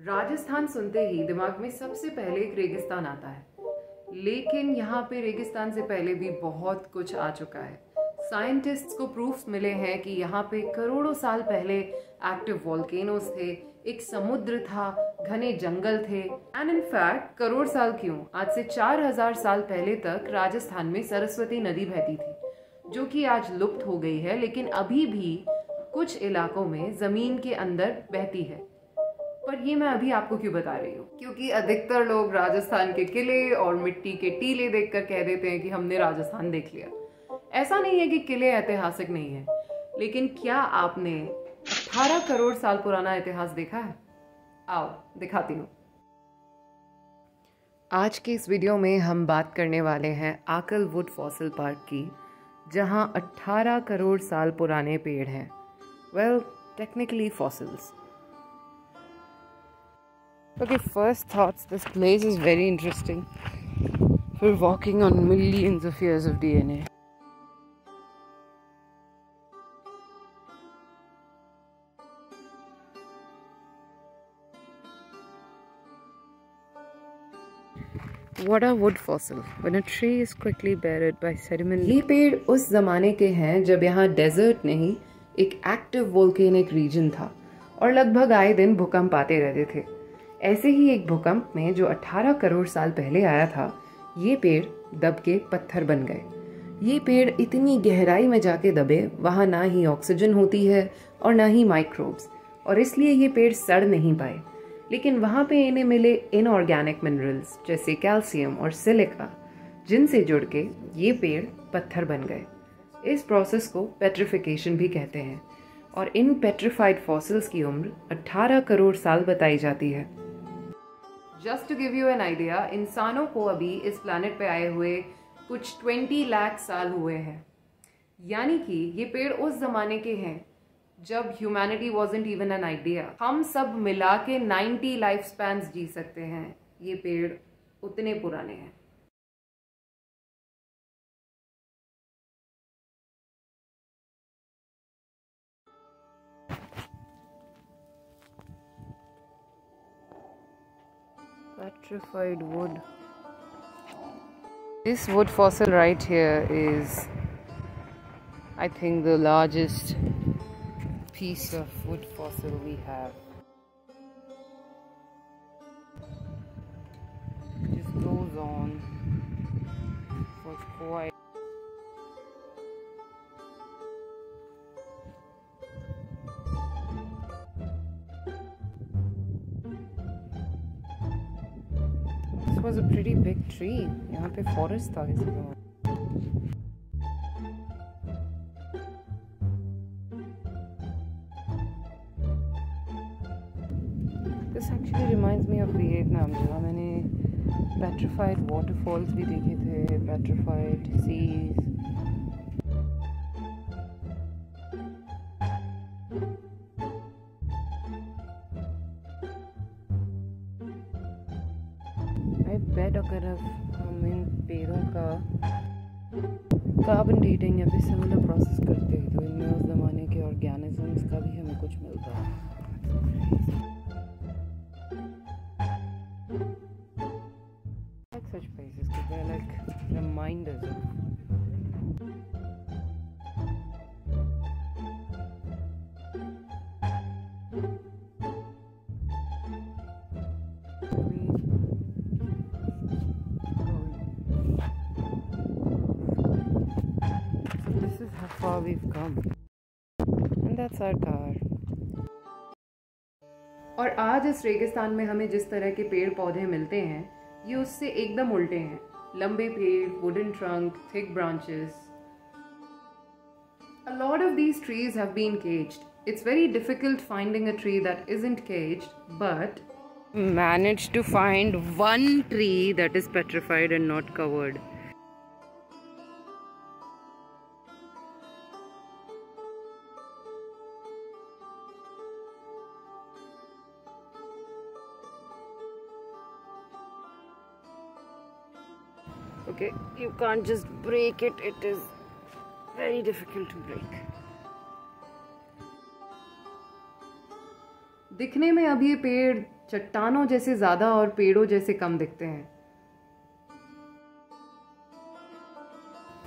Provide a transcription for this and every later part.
राजस्थान सुनते ही दिमाग में सबसे पहले एक रेगिस्तान आता है, लेकिन यहाँ पे रेगिस्तान से पहले भी बहुत कुछ आ चुका है। साइंटिस्ट्स को प्रूफ्स मिले हैं कि यहाँ पे करोड़ों साल पहले एक्टिव वॉल्केनोज थे, एक समुद्र था, घने जंगल थे एंड इनफैक्ट करोड़ साल क्यों, आज से 4000 साल पहले तक राजस्थान में सरस्वती नदी बहती थी, जो कि आज लुप्त हो गई है, लेकिन अभी भी कुछ इलाकों में जमीन के अंदर बहती है। पर ये मैं अभी आपको क्यों बता रही हूँ, क्योंकि अधिकतर लोग राजस्थान के किले और मिट्टी के टीले देखकर कह देते हैं कि हमने राजस्थान देख लिया। ऐसा नहीं है कि किले ऐतिहासिक नहीं है, लेकिन क्या आपने 18 करोड़ साल पुराना इतिहास देखा है? आओ दिखाती हूँ। आज के इस वीडियो में हम बात करने वाले हैं आकल वुड फॉसिल पार्क की, जहाँ 18 करोड़ साल पुराने पेड़ हैं। Well, technically fossils. Okay, first thoughts, this place is very interesting. We're walking on millions of years of DNA. What are wood fossil? When a tree is quickly buried by sediment. ये पेड़ उस जमाने के हैं जब यहाँ desert नहीं, एक एक्टिव वोल्केनिक रीजन था और लगभग आए दिन भूकंप आते रहते थे। ऐसे ही एक भूकंप में जो 18 करोड़ साल पहले आया था, ये पेड़ दब के पत्थर बन गए। ये पेड़ इतनी गहराई में जाके दबे, वहाँ ना ही ऑक्सीजन होती है और ना ही माइक्रोब्स, और इसलिए ये पेड़ सड़ नहीं पाए। लेकिन वहाँ पे इन्हें मिले इनऑर्गेनिक मिनरल्स जैसे कैल्शियम और सिलिका, जिनसे जुड़ के ये पेड़ पत्थर बन गए। इस प्रोसेस को पेट्रिफिकेशन भी कहते हैं, और इन पेट्रिफाइड फॉसिल्स की उम्र 18 करोड़ साल बताई जाती है। Just to give you an idea, इंसानों को अभी इस प्लैनेट पे आए हुए कुछ 20 लाख साल हुए हैं। यानी कि ये पेड़ उस जमाने के हैं जब humanity wasn't even an idea. हम सब मिला के 90 लाइफ स्पैन्स जी सकते हैं। ये पेड़ उतने पुराने हैं। Petrified wood. This wood fossil right here is, I think, the largest piece of wood fossil we have. It just goes on for quite. This was a pretty big tree. यहाँ पे forest था किसी का। This actually reminds me of Vietnam, जहाँ मैंने petrified waterfalls भी देखे थे, petrified seas. I bet अगर हम इन पेड़ों का कार्बन डेटिंग या फिर सिमिलर प्रोसेस करते तो इनमें उस ज़माने के ऑर्गेनिजम्स का भी हमें कुछ मिलता। Like such places because they're like reminders of how far we've come, and that's our car. और आज इस रेगिस्तान में हमें जिस तरह के पेड़ पौधे मिलते हैं, ये उससे एकदम उल्टे हैं। लंबे पेड़, wooden trunk, thick branches. A lot of these trees have been caged. It's very difficult finding a tree that isn't caged, but managed to find one tree that is petrified and not covered. Okay, you can't just break it. It is very difficult to break. दिखने में अब ये पेड़ चट्टानों जैसे ज़्यादा और पेड़ों जैसे कम दिखते हैं।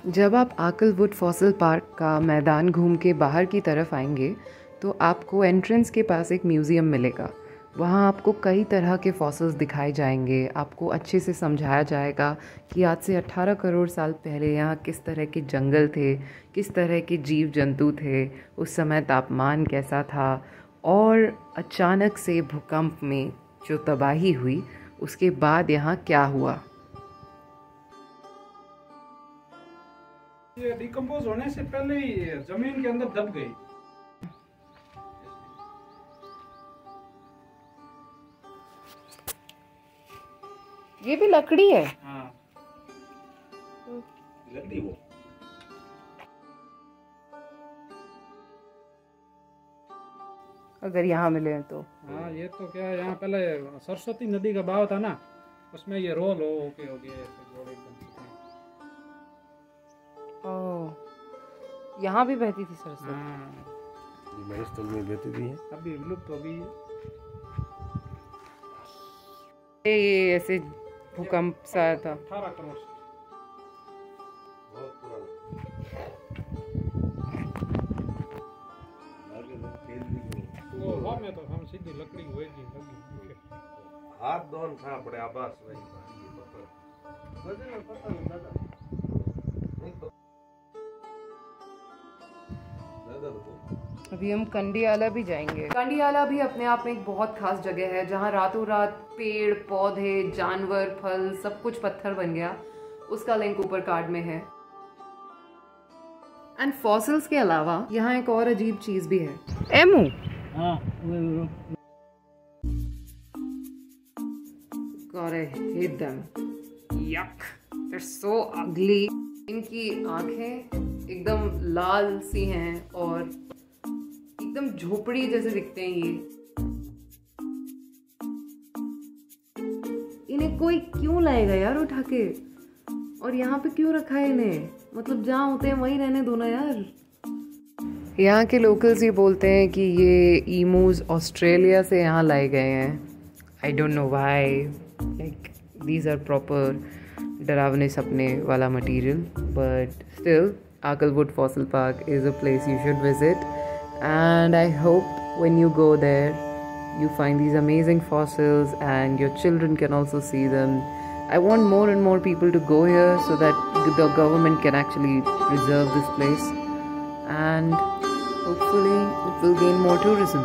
जब आप आकलवुड फॉसिल पार्क का मैदान घूम के बाहर की तरफ आएंगे तो आपको एंट्रेंस के पास एक म्यूज़ियम मिलेगा। वहाँ आपको कई तरह के फॉसिल्स दिखाए जाएंगे। आपको अच्छे से समझाया जाएगा कि आज से 18 करोड़ साल पहले यहाँ किस तरह के जंगल थे, किस तरह के जीव जंतु थे, उस समय तापमान कैसा था और अचानक से भूकंप में जो तबाही हुई उसके बाद यहाँ क्या हुआ। ये डिकम्पोज होने से पहले ही जमीन के अंदर दब गई। ये भी लकड़ी है। हाँ, लकड़ी वो। अगर यहाँ मिले तो। हाँ, ये तो क्या है, यहाँ पहले सरस्वती नदी का बहाव था ना, उसमें ये रोल हो गया ऐसे गोल एकदम। यहाँ भी बहती थी सरस्वती। हाँ, ये मरुस्थल में बहती थी है। अभी विलुप्त हो गई है। ये ऐसे भूकंप सा आया था। 18 करोड़ बहुत पुराना। वो हो में तो हम सीधी लकड़ी होएगी लगी। हाथ दोन था बड़े आवास वही अभी हम कंडियाला भी जाएंगे। कंडियाला भी अपने आप में एक बहुत खास जगह है जहाँ रातों रात पेड़ पौधे जानवर फल सब कुछ पत्थर बन गया। उसका लिंक ऊपर कार्ड में है। एंड फॉसिल्स के अलावा यहाँ एक और अजीब चीज भी है, एमू। हाँ, God, I hate them. Yuck. They're so ugly. इनकी आंखें एकदम लाल सी हैं और एकदम झोपड़ी जैसे दिखते हैं ये। इन्हें कोई क्यों लाएगा यार उठा के, और यहाँ पे क्यों रखा है इन्हें? मतलब जहाँ होते हैं वहीं रहने दो ना यार। यहाँ के लोकल्स ये बोलते हैं कि ये ईमूज ऑस्ट्रेलिया से यहाँ लाए गए हैं। I don't know why, like these are proper डरावने सपने वाला material, but still Aakal wood fossil park is a place you should visit, and I hope when you go there you find these amazing fossils and your children can also see them. I want more and more people to go here so that the government can actually preserve this place and hopefully it will gain more tourism.